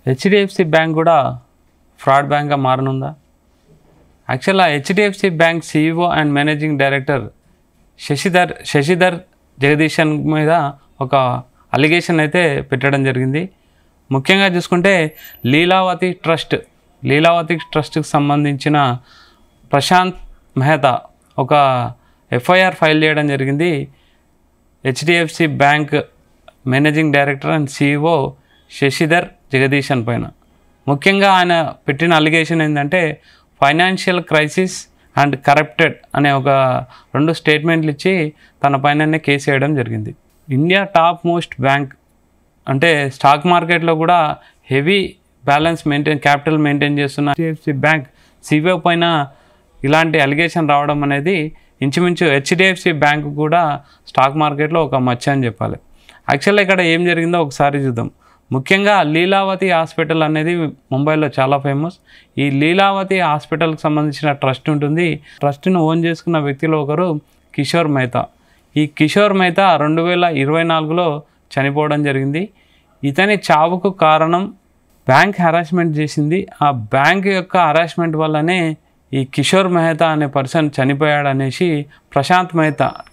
HDFC bank కూడా fraud బ్యాంక్గా మారనుందా? యాక్చువల్గా HDFC bank CEO and managing director Sashidhar Jagdishan మీద ఒక అలిగేషన్ అయితే పెట్టడం జరిగింది. ముఖ్యంగా చూసుకుంటే లీలావతి ట్రస్ట్కి సంబంధించిన ప్రశాంత్ మెహతా ఒక FIR ఫైల్ చేయడం జరిగింది HDFC bank managing director and CEO Sashidhar Jagdishan పైన. ముఖ్యంగా ఆయన పెట్టిన అలిగేషన్ ఏంటంటే ఫైనాన్షియల్ క్రైసిస్ అండ్ కరప్టెడ్ అనే ఒక 2 స్టేట్మెంట్లు ఇచ్చి తన పైననే కేసు వేయడం జరిగింది. ఇండియా టాప్ మోస్ట్ బ్యాంక్ అంటే స్టాక్ మార్కెట్లో కూడా హెవీ బ్యాలెన్స్ క్యాపిటల్ మెయింటైన్ చేస్తున్న హెచ్డిఎఫ్సి బ్యాంక్ CEO పైన ఇలాంటి అలిగేషన్ రావడం అనేది ఇంచుమించు హెచ్డిఎఫ్సి బ్యాంక్ కూడా స్టాక్ మార్కెట్లో ఒక మచ్చ అని చెప్పాలి. యాక్చువల్గా ఇక్కడ ఏం జరిగిందో ఒకసారి చూద్దాం. ముఖ్యంగా లీలావతి హాస్పిటల్ అనేది ముంబైలో చాలా ఫేమస్. ఈ లీలావతి హాస్పిటల్కి సంబంధించిన ట్రస్ట్ ఉంటుంది. ట్రస్ట్ను ఓన్ చేసుకున్న వ్యక్తిలో ఒకరు కిషోర్ మెహతా. ఈ కిషోర్ మెహతా 2024లో చనిపోవడం జరిగింది. ఇతని చావుకు కారణం బ్యాంక్ హరాస్మెంట్ చేసింది. ఆ బ్యాంక్ యొక్క హరాస్మెంట్ వల్లనే ఈ కిషోర్ మెహతా అనే పర్సన్ చనిపోయాడనేసి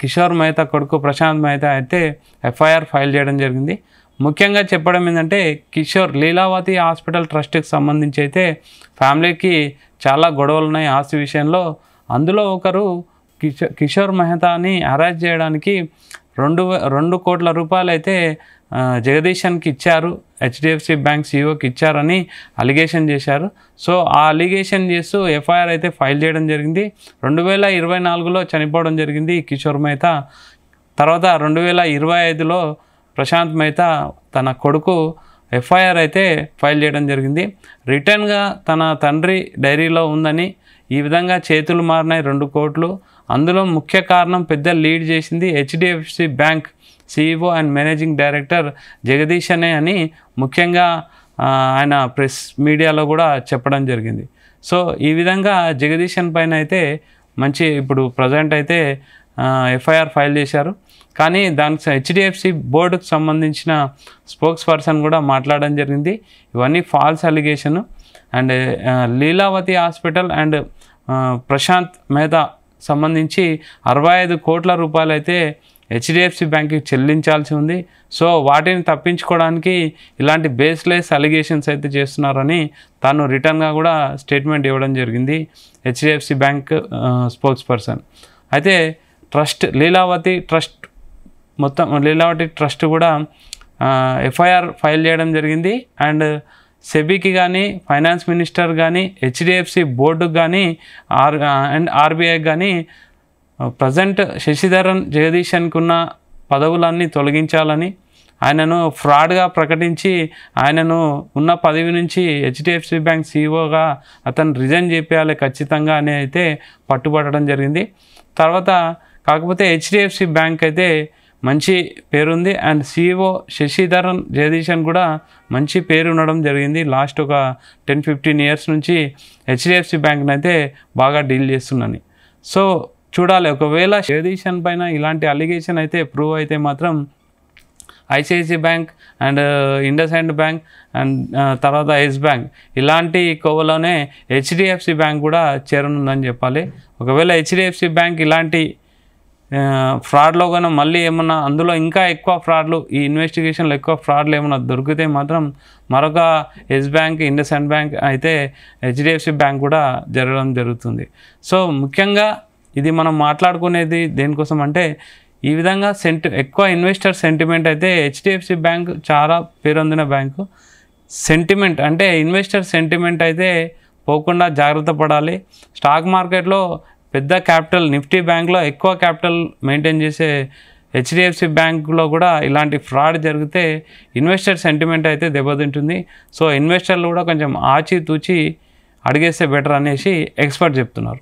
కిషోర్ మెహతా కొడుకు ప్రశాంత్ మెహతా అయితే FIR ఫైల్ చేయడం జరిగింది. ముఖ్యంగా చెప్పడం ఏంటంటే లీలావతి హాస్పిటల్ ట్రస్ట్కి సంబంధించి అయితే ఫ్యామిలీకి చాలా గొడవలు ఉన్నాయి ఆస్తి విషయంలో. అందులో ఒకరు కిషోర్ మెహతాని హరాస్ చేయడానికి 2 కోట్ల రూపాయలు అయితే జగదీశన్కి ఇచ్చారు, హెచ్డిఎఫ్సి బ్యాంక్ CEOకి ఇచ్చారని అలిగేషన్ చేశారు. సో ఆ అలిగేషన్ చేస్తూ FIR అయితే ఫైల్ చేయడం జరిగింది. 2024లో చనిపోవడం జరిగింది కిషోర్ మెహతా. తర్వాత 2025లో ప్రశాంత్ మెహతా తన కొడుకు FIR అయితే ఫైల్ చేయడం జరిగింది. రిటర్న్గా తన తండ్రి డైరీలో ఉందని ఈ విధంగా చేతులు మారినాయి 2 కోట్లు. అందులో ముఖ్య కారణం పెద్ద లీడ్ చేసింది HDFC bank CEO and managing director జగదీశనే అని ముఖ్యంగా ఆయన ప్రెస్ మీడియాలో కూడా చెప్పడం జరిగింది. సో ఈ విధంగా జగదీశన్ పైన అయితే ఇప్పుడు ప్రజెంట్ అయితే FIR ఫైల్ చేశారు. కానీ దానికి హెచ్డిఎఫ్సి బోర్డుకు సంబంధించిన స్పోక్స్ పర్సన్ కూడా మాట్లాడడం జరిగింది. ఇవన్నీ false allegation. And Lilavati hospital and Prashant Mehta సంబంధించి 65 కోట్ల రూపాయలు అయితే హెచ్డిఎఫ్సి బ్యాంక్కి చెల్లించాల్సి ఉంది. సో వాటిని తప్పించుకోవడానికి ఇలాంటి బేస్లెస్ అలిగేషన్స్ అయితే చేస్తున్నారని తాను రిటర్న్గా కూడా స్టేట్మెంట్ ఇవ్వడం జరిగింది హెచ్డిఎఫ్సి బ్యాంక్ స్పోక్స్ పర్సన్. అయితే లీలావతి ట్రస్ట్ కూడా FIR ఫైల్ చేయడం జరిగింది. అండ్ సెబీకి కానీ ఫైనాన్స్ మినిస్టర్ కానీ హెచ్డిఎఫ్సి బోర్డుకు కానీ అండ్ RBIకి కానీ ప్రజెంట్ శశిధరన్ జగదీశన్కి ఉన్న పదవులన్నీ తొలగించాలని, ఆయనను ఫ్రాడ్గా ప్రకటించి ఆయనను ఉన్న పదవి నుంచి హెచ్డిఎఫ్సి బ్యాంక్ CEOగా అతను రిజైన్ చేయాలి ఖచ్చితంగా అని అయితే పట్టుబట్టడం జరిగింది. తర్వాత కాకపోతే హెచ్డిఎఫ్సి బ్యాంక్ అయితే మంచి పేరుంది. అండ్ CEO శశిధరన్ జగదీశన్ కూడా మంచి పేరు ఉండడం జరిగింది. లాస్ట్ ఒక 10-15 ఇయర్స్ నుంచి హెచ్డిఎఫ్సి బ్యాంక్ని అయితే బాగా డీల్ చేస్తున్నాను. సో చూడాలి, ఒకవేళ జగదీశన్ పైన ఇలాంటి అలిగేషన్ అయితే ప్రూవ్ అయితే మాత్రం ICICI bank and IndusInd bank and తర్వాత ఎస్ బ్యాంక్ ఇలాంటి కోవలోనే హెచ్డిఎఫ్సి బ్యాంక్ కూడా చేరనుందని చెప్పాలి. ఒకవేళ హెచ్డిఎఫ్సి బ్యాంక్ ఇలాంటి ఫ్రాడ్లో కానీ మళ్ళీ ఏమన్నా అందులో ఇంకా ఎక్కువ ఫ్రాడ్లు ఈ ఇన్వెస్టిగేషన్లో ఎక్కువ ఫ్రాడ్లు ఏమన్నా దొరికితే మాత్రం మరొక ఎస్ బ్యాంక్ IndusInd బ్యాంక్ అయితే హెచ్డిఎఫ్సి బ్యాంక్ కూడా జరగడం జరుగుతుంది. సో ముఖ్యంగా ఇది మనం మాట్లాడుకునేది దేనికోసం అంటే ఈ విధంగా ఎక్కువ ఇన్వెస్టర్ సెంటిమెంట్ అయితే హెచ్డిఎఫ్సి బ్యాంక్ చాలా పేరొందిన బ్యాంకు. సెంటిమెంట్ అంటే ఇన్వెస్టర్ సెంటిమెంట్ అయితే పోకుండా జాగ్రత్త పడాలి. స్టాక్ మార్కెట్లో పెద్ద క్యాపిటల్ నిఫ్టీ బ్యాంక్లో ఎక్కువ క్యాపిటల్ మెయింటైన్ చేసే హెచ్డిఎఫ్సి బ్యాంకులో కూడా ఇలాంటి ఫ్రాడ్ జరిగితే ఇన్వెస్టర్ సెంటిమెంట్ అయితే దెబ్బతింటుంది. సో ఇన్వెస్టర్లు కూడా కొంచెం ఆచితూచి అడిగేస్తే బెటర్ అనేసి ఎక్స్పర్ట్ చెప్తున్నారు.